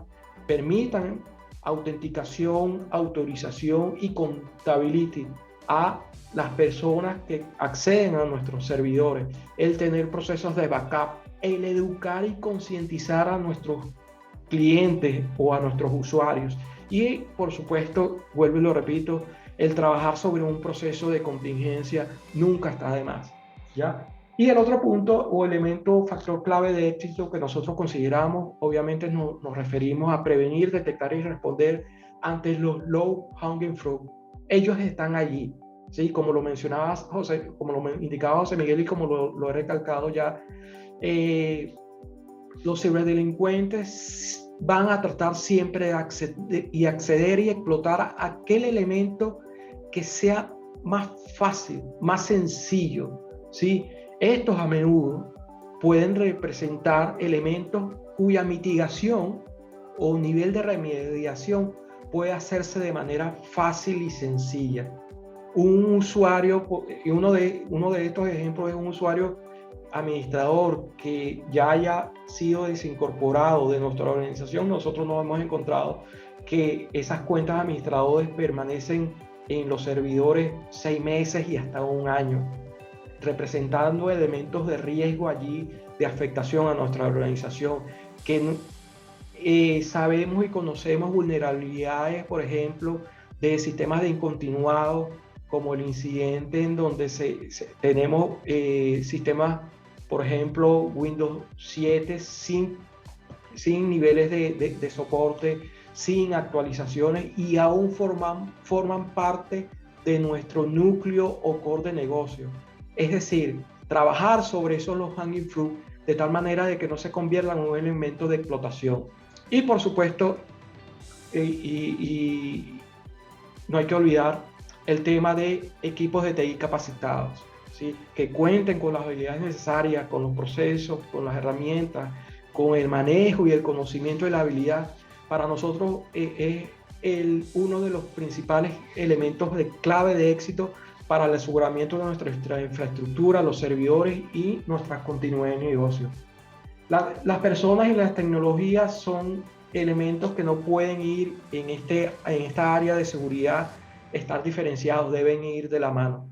permitan autenticación, autorización y contability a las personas que acceden a nuestros servidores, el tener procesos de backup, el educar y concientizar a nuestros clientes o a nuestros usuarios y, por supuesto, vuelvo y lo repito, el trabajar sobre un proceso de contingencia nunca está de más, ¿ya? Y el otro punto o elemento, factor clave de éxito que nosotros consideramos, obviamente nos referimos a prevenir, detectar y responder ante los low hanging fruit. Ellos están allí, ¿sí? Como lo mencionabas, José, como lo indicaba José Miguel y como lo he recalcado ya, los ciberdelincuentes van a tratar siempre de acceder y explotar aquel elemento que sea más fácil, más sencillo, ¿sí? Estos a menudo pueden representar elementos cuya mitigación o nivel de remediación puede hacerse de manera fácil y sencilla. Un usuario, uno de estos ejemplos es un usuario administrador que ya haya sido desincorporado de nuestra organización. Nosotros nos hemos encontrado que esas cuentas administradores permanecen en los servidores 6 meses y hasta 1 año, representando elementos de riesgo allí de afectación a nuestra organización, que sabemos y conocemos vulnerabilidades, por ejemplo, de sistemas de incontinuado, como el incidente en donde tenemos sistemas, por ejemplo, Windows 7 sin niveles de soporte, sin actualizaciones y aún forman parte de nuestro núcleo o core de negocio. Es decir, trabajar sobre esos low hanging fruit de tal manera de que no se conviertan en un elemento de explotación. Y por supuesto, no hay que olvidar el tema de equipos de TI capacitados, ¿sí? Que cuenten con las habilidades necesarias, con los procesos, con las herramientas, con el manejo y el conocimiento de la habilidad. Para nosotros es uno de los principales elementos de clave de éxito para el aseguramiento de nuestra infraestructura, los servidores y nuestras continuidades de negocio. Las personas y las tecnologías son elementos que no pueden ir en esta área de seguridad, estar diferenciados, deben ir de la mano.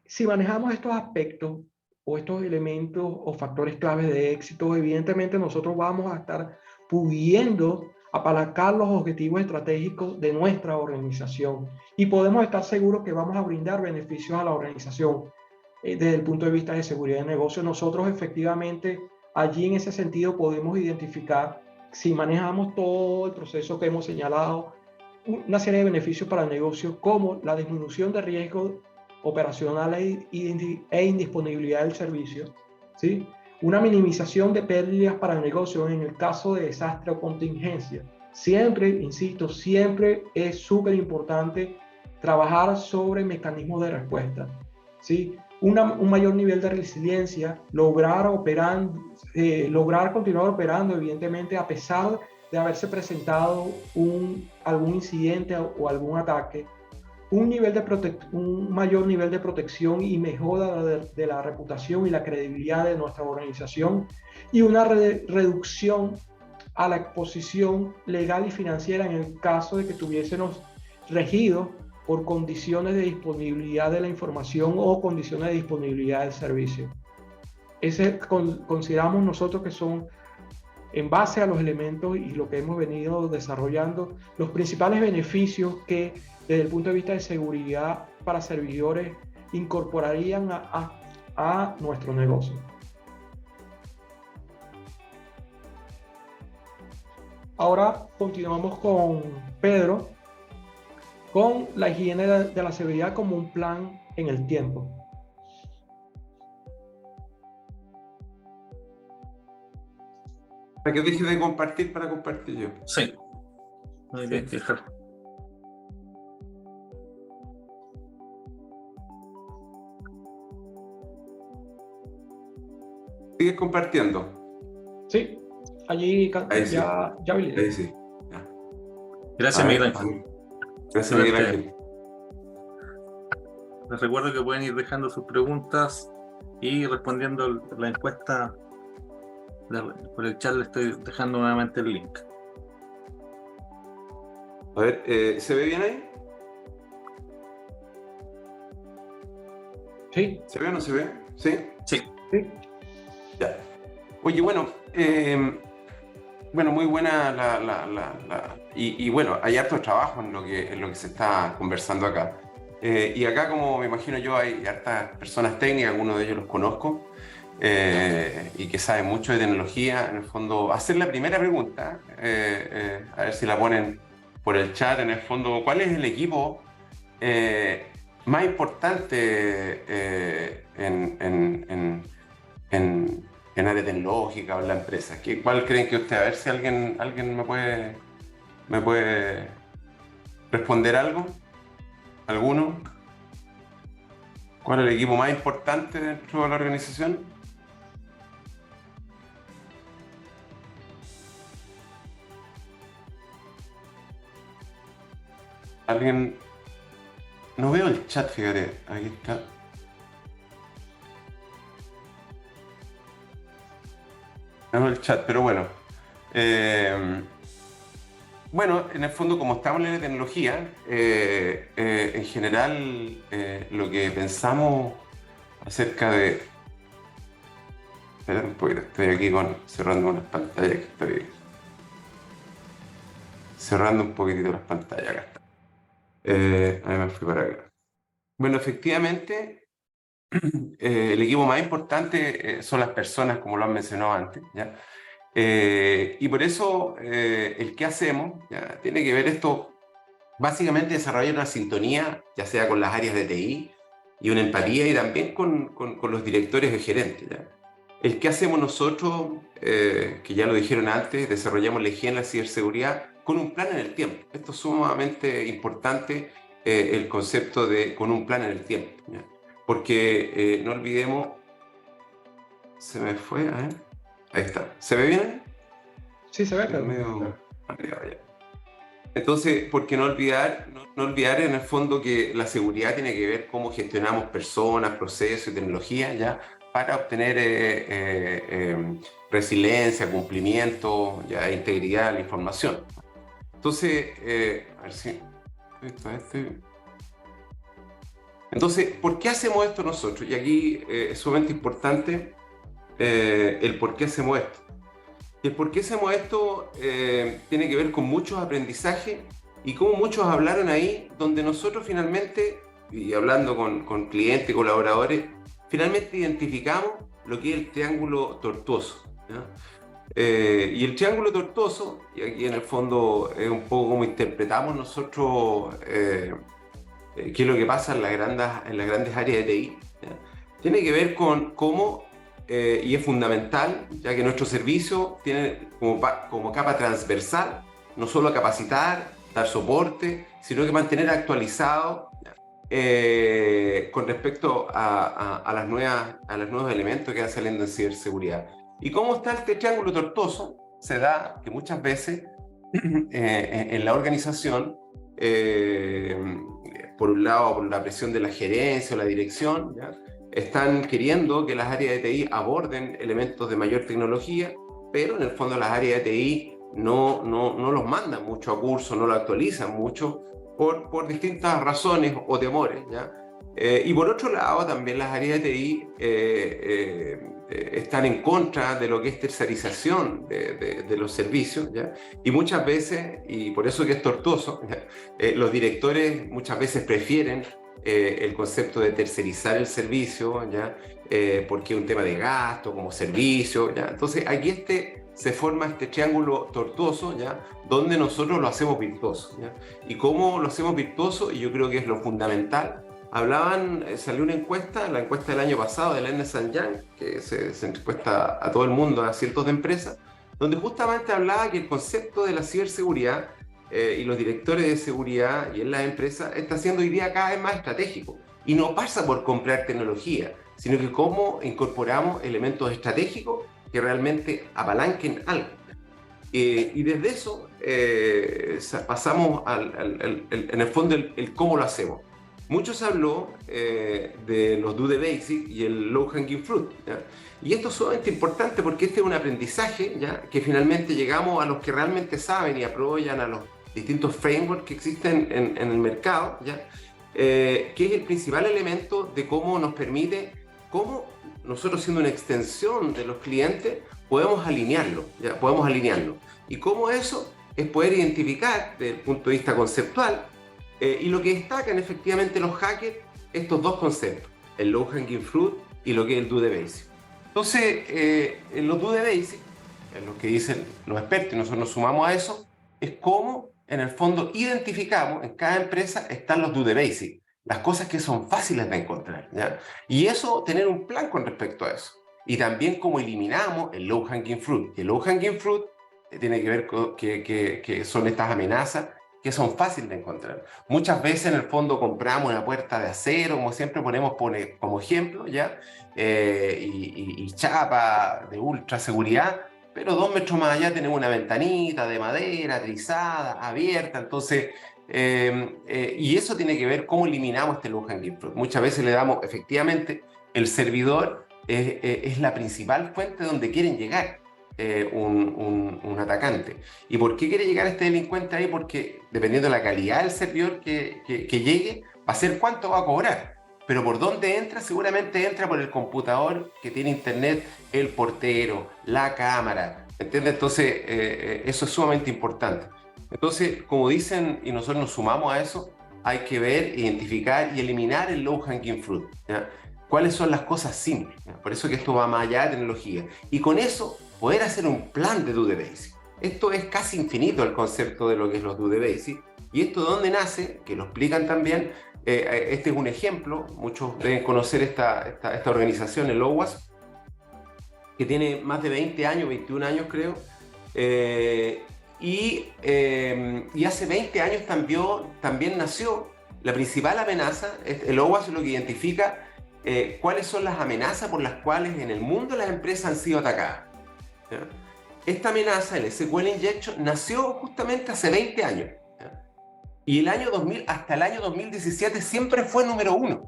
Si manejamos estos aspectos o estos elementos o factores claves de éxito, evidentemente nosotros vamos a estar pudiendo apalancar los objetivos estratégicos de nuestra organización y podemos estar seguros que vamos a brindar beneficios a la organización desde el punto de vista de seguridad de negocio. Nosotros efectivamente allí en ese sentido podemos identificar, si manejamos todo el proceso que hemos señalado, una serie de beneficios para el negocio, como la disminución de riesgos operacionales e indisponibilidad del servicio, ¿sí? Una minimización de pérdidas para el negocio en el caso de desastre o contingencia. Siempre, insisto, siempre es súper importante trabajar sobre mecanismos de respuesta, ¿sí? Un mayor nivel de resiliencia, lograr continuar operando, evidentemente, a pesar de haberse presentado algún incidente o algún ataque, un mayor nivel de protección y mejora de la reputación y la credibilidad de nuestra organización y una reducción a la exposición legal y financiera en el caso de que estuviésemos regidos por condiciones de disponibilidad de la información o condiciones de disponibilidad del servicio. Consideramos nosotros que son en base a los elementos y lo que hemos venido desarrollando, los principales beneficios que desde el punto de vista de seguridad para servidores incorporarían a nuestro negocio. Ahora continuamos con Pedro, con la higiene de la seguridad como un plan en el tiempo. Para que deje de compartir para compartir yo. Sí. Muy bien, fijar. ¿Sigues compartiendo? Sí, allí Ahí sí. ya habilité. Ahí sí. Ya. Gracias, Miguel Ángel. Gracias, Miguel Ángel. Les recuerdo que pueden ir dejando sus preguntas y respondiendo la encuesta. Por el chat le estoy dejando nuevamente el link. A ver, ¿se ve bien ahí? Sí. ¿Se ve o no se ve? ¿Sí? Sí. Sí. Ya. Oye, bueno, muy buena y bueno, hay harto trabajo en lo que se está conversando acá. Y acá, como me imagino yo, hay hartas personas técnicas, algunos de ellos los conozco, y que saben mucho de tecnología. En el fondo, hacer la primera pregunta, a ver si la ponen por el chat, en el fondo, ¿cuál es el equipo más importante en área tecnológica o en la empresa? ¿Cuál creen que usted? A ver si alguien me puede responder algo. ¿Alguno? ¿Cuál es el equipo más importante dentro de la organización? ¿Alguien? No veo el chat, fíjate. Aquí está. No veo el chat, pero bueno. Bueno, en el fondo, como estamos en la tecnología, en general, lo que pensamos acerca de... Espera un poquito, estoy aquí cerrando unas pantallas que estoy... Cerrando un poquitito las pantallas, acá está. Ahí me fui para acá. Bueno, efectivamente, el equipo más importante son las personas, como lo han mencionado antes, ¿ya? Y por eso el que hacemos ya, tiene que ver esto, básicamente desarrollar una sintonía, ya sea con las áreas de TI y una empatía, y también con los directores y gerentes, ¿ya? El que hacemos nosotros, que ya lo dijeron antes, desarrollamos la higiene, la ciberseguridad con un plan en el tiempo. Esto es sumamente importante, el concepto de con un plan en el tiempo, ¿ya? Porque no olvidemos, se me fue, a ver. Ahí está. ¿Se ve bien? Sí, se ve claro. Medio arriba, ya. Entonces, ¿por qué no olvidar en el fondo que la seguridad tiene que ver cómo gestionamos personas, procesos y tecnología, ¿ya? Para obtener resiliencia, cumplimiento, ya, integridad de la información. Entonces, a ver si... Entonces, ¿por qué hacemos esto nosotros? Y aquí es sumamente importante el por qué hacemos esto. Y el por qué hacemos esto tiene que ver con muchos aprendizajes y como muchos hablaron ahí, donde nosotros finalmente, y hablando con clientes y colaboradores, finalmente identificamos lo que es el triángulo tortuoso, ¿ya? Y el triángulo tortuoso, y aquí en el fondo es un poco como interpretamos nosotros qué es lo que pasa en las grandes áreas de TI, ¿ya? Tiene que ver con cómo, y es fundamental, ya que nuestro servicio tiene como capa transversal, no solo capacitar, dar soporte, sino que mantener actualizado con respecto a los nuevos elementos que van saliendo en ciberseguridad. ¿Y cómo está este triángulo tortuoso? Se da que muchas veces en la organización, por un lado, por la presión de la gerencia o la dirección, ¿ya? Están queriendo que las áreas de TI aborden elementos de mayor tecnología, pero en el fondo las áreas de TI no los mandan mucho a curso, no lo actualizan mucho por distintas razones o temores, ¿ya? Y por otro lado, también las áreas de TI están en contra de lo que es tercerización de los servicios, ¿ya? Y muchas veces, y por eso que es tortuoso, los directores muchas veces prefieren el concepto de tercerizar el servicio, ¿ya? Porque es un tema de gasto como servicio, ¿ya? Entonces aquí se forma este triángulo tortuoso, ¿ya? Donde nosotros lo hacemos virtuoso, ¿ya? ¿Y cómo lo hacemos virtuoso? Y yo creo que es lo fundamental. Salió una encuesta, la encuesta del año pasado del Ernst & Young, que se encuesta a todo el mundo, a cientos de empresas, donde justamente hablaba que el concepto de la ciberseguridad y los directores de seguridad y en las empresas está siendo hoy día cada vez más estratégico. Y no pasa por comprar tecnología, sino que cómo incorporamos elementos estratégicos que realmente apalanquen algo. Y desde eso pasamos en el fondo el cómo lo hacemos. Muchos habló de los do the basic y el low hanging fruit, ¿ya? Y esto es sumamente importante porque este es un aprendizaje, ¿ya? Que finalmente llegamos a los que realmente saben y apoyan a los distintos frameworks que existen en el mercado, ¿ya? Que es el principal elemento de cómo nos permite, cómo nosotros siendo una extensión de los clientes podemos alinearlo, ¿ya? Podemos alinearlo. Y cómo eso es poder identificar desde el punto de vista conceptual y lo que destacan efectivamente los hackers, estos dos conceptos, el low hanging fruit y lo que es el do the basic. Entonces, en los do the basic, en lo que dicen los expertos y nosotros nos sumamos a eso, es cómo en el fondo identificamos en cada empresa están los do the basic, las cosas que son fáciles de encontrar, ¿ya? Y eso, tener un plan con respecto a eso. Y también cómo eliminamos el low hanging fruit. El low hanging fruit tiene que ver con que son estas amenazas que son fáciles de encontrar. Muchas veces en el fondo compramos una puerta de acero, como siempre ponemos como ejemplo, ¿ya? Y chapa de ultra seguridad, pero 2 metros más allá tenemos una ventanita de madera, trizada, abierta, entonces, y eso tiene que ver cómo eliminamos este low hanging fruit. Muchas veces le damos, efectivamente, el servidor es la principal fuente donde quieren llegar. Un atacante. ¿Y por qué quiere llegar este delincuente ahí? Porque dependiendo de la calidad del servidor que llegue, va a ser cuánto va a cobrar. Pero por dónde entra, seguramente entra por el computador que tiene internet, el portero, la cámara, ¿entiendes? Entonces, eso es sumamente importante. Entonces, como dicen, y nosotros nos sumamos a eso, hay que ver, identificar y eliminar el low hanging fruit, ¿ya? ¿Cuáles son las cosas simples? ¿Ya? Por eso que esto va más allá de tecnología. Y con eso, poder hacer un plan de do the basic. Esto es casi infinito el concepto de lo que es los do the basic. ¿Y esto de dónde nace? Que lo explican también. Este es un ejemplo. Muchos deben conocer esta organización, el OWASP, que tiene más de 20 años, 21 años creo. Y hace 20 años también nació la principal amenaza. El OWASP es lo que identifica cuáles son las amenazas por las cuales en el mundo las empresas han sido atacadas. ¿Ya? Esta amenaza, el SQL Injection, nació justamente hace 20 años. ¿Ya? Y hasta el año 2017 siempre fue número 1.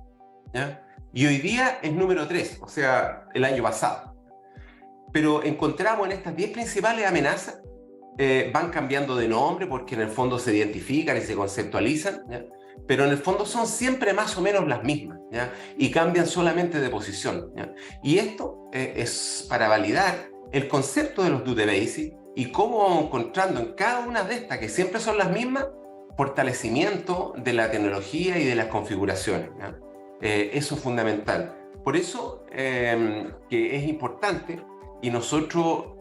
¿Ya? Y hoy día es número 3, o sea, el año pasado. Pero encontramos en estas 10 principales amenazas, van cambiando de nombre porque en el fondo se identifican y se conceptualizan, ¿ya? Pero en el fondo son siempre más o menos las mismas, ¿ya? Y cambian solamente de posición, ¿ya? Y esto es para validar el concepto de los do the basic y cómo vamos encontrando en cada una de estas, que siempre son las mismas, fortalecimiento de la tecnología y de las configuraciones, ¿ya? Eso es fundamental. Por eso que es importante y nosotros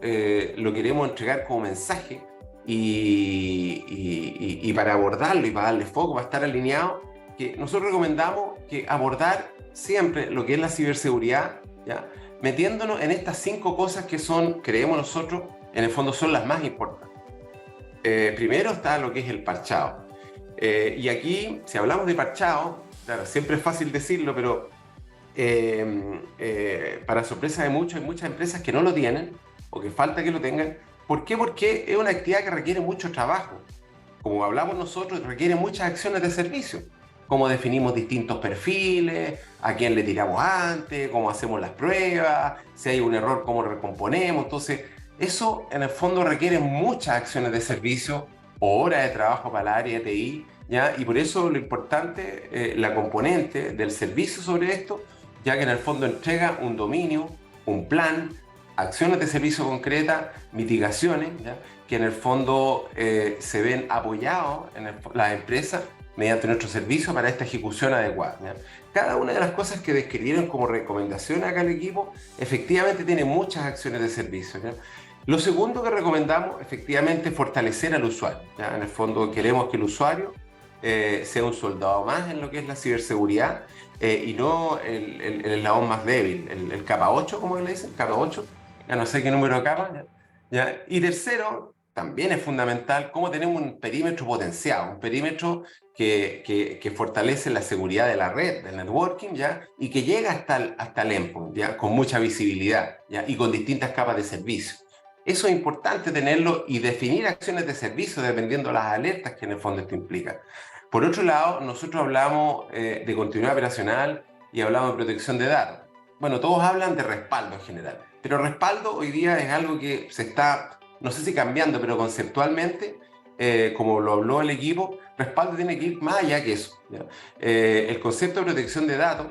lo queremos entregar como mensaje y para abordarlo y para darle foco, para estar alineado, que nosotros recomendamos que abordar siempre lo que es la ciberseguridad, ¿ya? Metiéndonos en estas 5 cosas que son, creemos nosotros, en el fondo son las más importantes. Primero está lo que es el parchado. Y aquí, si hablamos de parchado, claro, siempre es fácil decirlo, pero para sorpresa de muchos, hay muchas empresas que no lo tienen o que falta que lo tengan. ¿Por qué? Porque es una actividad que requiere mucho trabajo. Como hablamos nosotros, requiere muchas acciones de servicio. Cómo definimos distintos perfiles, a quién le tiramos antes, cómo hacemos las pruebas, si hay un error, cómo lo recomponemos. Entonces, eso en el fondo requiere muchas acciones de servicio, horas de trabajo para la área de TI, ¿ya? Y por eso lo importante, la componente del servicio sobre esto, ya que en el fondo entrega un dominio, un plan, acciones de servicio concretas, mitigaciones, ¿ya? Que en el fondo se ven apoyados las empresas mediante nuestro servicio para esta ejecución adecuada, ¿ya? Cada una de las cosas que describieron como recomendación acá al equipo, efectivamente tiene muchas acciones de servicio, ¿ya? Lo segundo que recomendamos, efectivamente, es fortalecer al usuario, ¿ya? En el fondo queremos que el usuario sea un soldado más en lo que es la ciberseguridad y no el eslabón más débil, el capa 8, como le dicen, capa 8, ya no sé qué número de capa, ¿ya? ¿Ya? Y tercero, también es fundamental cómo tenemos un perímetro potenciado, un perímetro que fortalece la seguridad de la red, del networking, ¿ya? Y que llega hasta el endpoint, ¿ya? Con mucha visibilidad, ¿ya? Y con distintas capas de servicio. Eso es importante tenerlo y definir acciones de servicio dependiendo de las alertas que en el fondo esto implica. Por otro lado, nosotros hablamos de continuidad operacional y hablamos de protección de datos. Bueno, todos hablan de respaldo en general, pero respaldo hoy día es algo que se está, no sé si cambiando, pero conceptualmente, como lo habló el equipo, respaldo tiene que ir más allá que eso, ¿ya? El concepto de protección de datos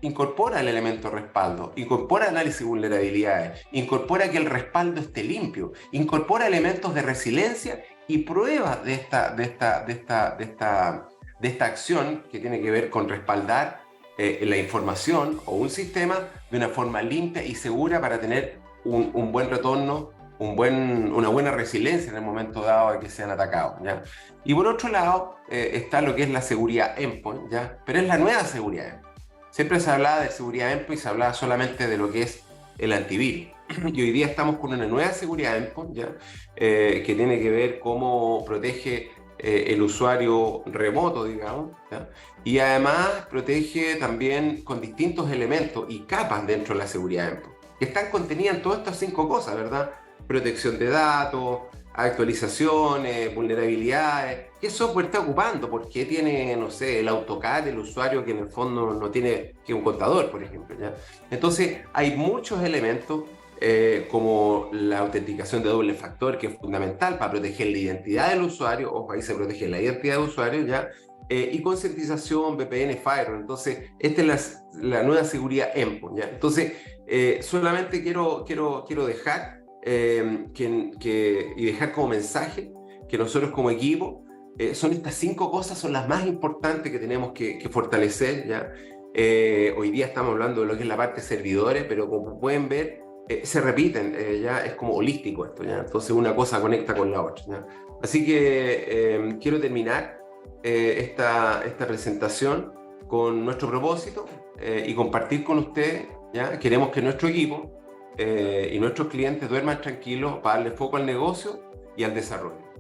incorpora el elemento respaldo, incorpora análisis de vulnerabilidades, incorpora que el respaldo esté limpio, incorpora elementos de resiliencia y pruebas de esta acción que tiene que ver con respaldar la información o un sistema de una forma limpia y segura para tener un buen retorno, una buena resiliencia en el momento dado de que sean atacados, ¿ya? Y por otro lado está lo que es la seguridad endpoint, ¿ya? Pero es la nueva seguridad endpoint. Siempre se hablaba de seguridad endpoint y se hablaba solamente de lo que es el antivirus. Y hoy día estamos con una nueva seguridad endpoint, ¿ya? Que tiene que ver cómo protege el usuario remoto, digamos, ¿ya? Y además protege también con distintos elementos y capas dentro de la seguridad endpoint, que están contenidas en todas estas 5 cosas, ¿verdad? Protección de datos, actualizaciones, vulnerabilidades. ¿Qué software está ocupando? ¿Por qué tiene, no sé, el AutoCAD, el usuario que en el fondo no tiene que un contador, por ejemplo, ¿ya? Entonces, hay muchos elementos como la autenticación de doble factor, que es fundamental para proteger la identidad del usuario. Ojo, ahí se protege la identidad del usuario, ¿ya? Y concientización, VPN, Firewall. Entonces, esta es la nueva seguridad endpoint, ¿ya? Entonces, solamente quiero dejar y dejar como mensaje que nosotros como equipo son estas 5 cosas, son las más importantes que tenemos que fortalecer, ¿ya? Hoy día estamos hablando de lo que es la parte de servidores, pero como pueden ver se repiten, ya es como holístico esto, ¿ya? Entonces una cosa conecta con la otra, ¿ya? Así que quiero terminar esta presentación con nuestro propósito y compartir con ustedes, ¿ya? Queremos que nuestro equipo y nuestros clientes duerman tranquilos para darle foco al negocio y al desarrollo.